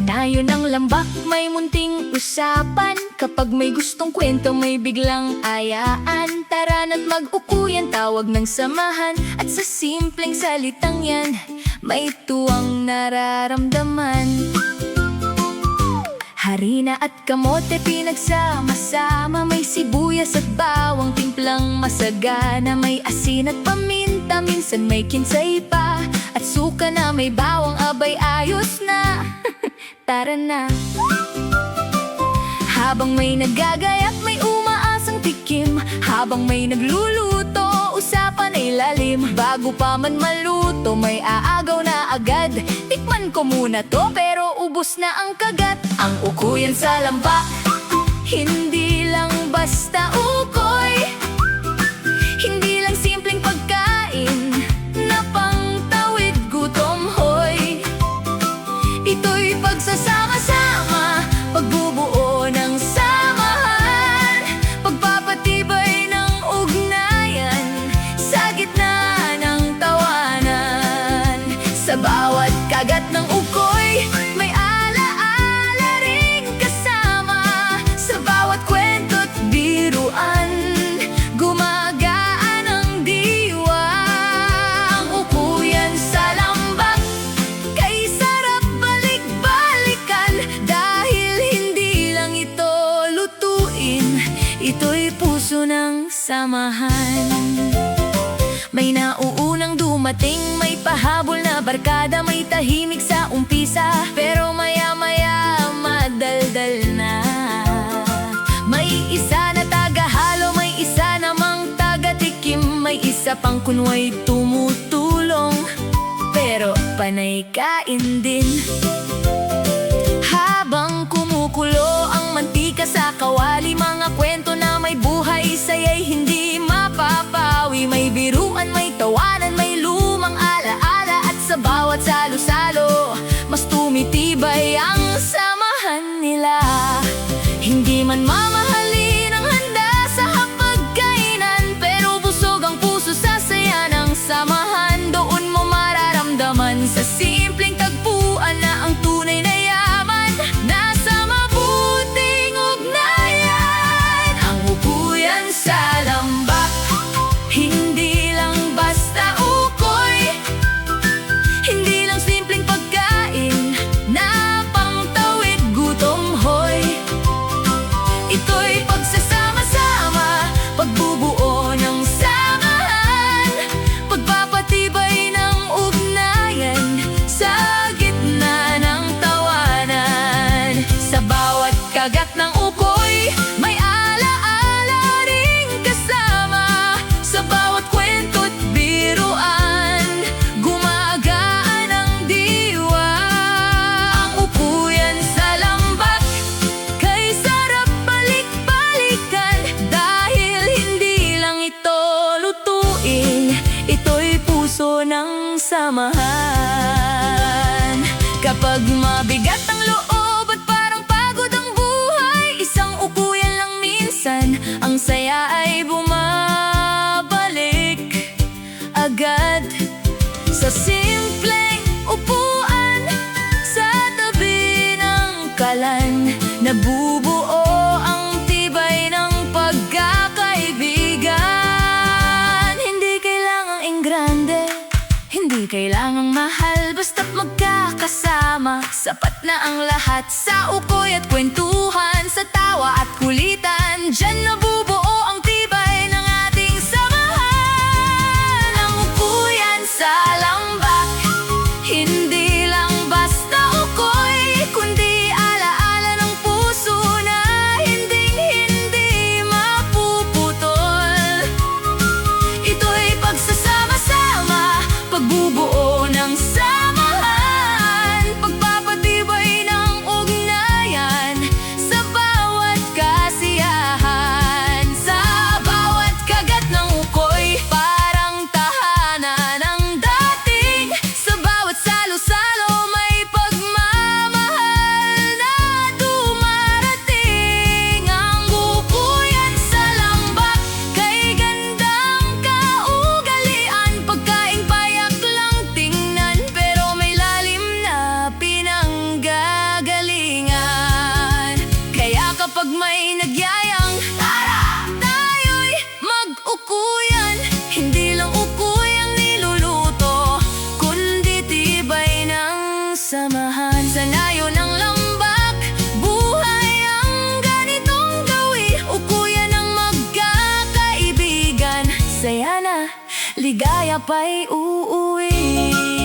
Nayo ng lambak, may munting usapan. Kapag may gustong kwento, may biglang ayaan. Tara na't mag-ukuyan, tawag ng samahan. At sa simpleng salitang yan, may tuwang nararamdaman. Harina at kamote pinagsama-sama, may sibuyas at bawang timplang masagana. May asin at paminta, minsan may kinsay pa, at suka na may bawang, abay ayos na. Tara na. Habang may naggagayak, may umaasang tikim. Habang may nagluluto, usapan ay lalim. Bago pa man maluto, may aagaw na agad. Tikman ko muna to, pero ubos na ang kagat. Ang ukuyan sa lambak, hindi lang basta ukoy. Hindi lang simpleng pagkain na pangtawid gutom, hoy. Ito'y pagsasama-sama, pagbubuo ng samahan, pagpapatibay ng ugnayan sa gitna ng tawanan. Sa bawat kagat ng ukoy, may ala-ala ring kasama. Sa bawat kwento't biruan, gumagaan ang diwa. Ang ukuyan sa lambak, kay sarap balik-balikan. Dahil hindi lang ito lutuin, ito'y puso ng samahan. May nauunang dumating, may pahabol na barkada. May tahimik sa umpisa, pero maya-maya madaldal na. May isa na tagahalo, may isa namang taga-tikim. May isa pang kunway tumutulong, pero panay kain din. Habang kumukulo ang mantika sa kawali, mga kwento na may buhay, saya'y hindi mapapawi. May biruan, may tawanan, may lumang ala-ala. At sa bawat salo-salo, mas tumitibay ang samahan nila. Hindi man mamahalin ang handa sa hapagkainan, pero busog ang puso sa saya ng samahan. Doon mo mararamdaman sa simpleng tagpuan na ang tunay na yaman nasa mabuting ugnayan. Ang ukuyan sa lambak, hindi lang basta ukoy. Hindi lang simpleng pagkain na pangtawid gutom, hoy. Ito'y pagsasama-sama, pagbubuo ng samahan, pagpapatibay ng ugnayan sa gitna ng tawanan. Sa bawat kagat ng ukoy, may ala-ala ring kasama. Sa bawat kwento't biruan, gumagaan ang diwa. Ang ukuyan sa lambak, kay sarap balik-balikan. Dahil hindi lang ito lutuin, ito'y puso ng samahan. Kapag mabigat ang loob at parang pagod ang buhay, isang ukuyan lang minsan, ang saya ay bumabalik agad. Sa simpleng upuan, sa tabi ng kalan, nabubuo ang tibay ng pagkakaibigan. Hindi kailangang engrande, hindi kailangang mahal, basta't magkakasama. Sapat na ang lahat sa ukoy at kwentuhan, sa tawa at kulitan. Diyan nabubuo ang tibay ng ating samahan. Ang ukuyan sa lambak, hindi lang basta ukoy, kundi ala-ala ng puso na hinding-hindi mapuputol. Ito'y pagsasama-sama, pagbubuo ng samahan, pagpapatibay ng ugnayan sa bawat kasiyahan. kapag may nagyayang, tara! Tayo'y mag-ukuyan. Hindi lang ukoy ang niluluto, kundi tibay ng samahan. Sanayo ng lambak, buhay ang ganitong gawi. Ukuyan ng magkakaibigan, saya na, ligaya pa'y uuwi.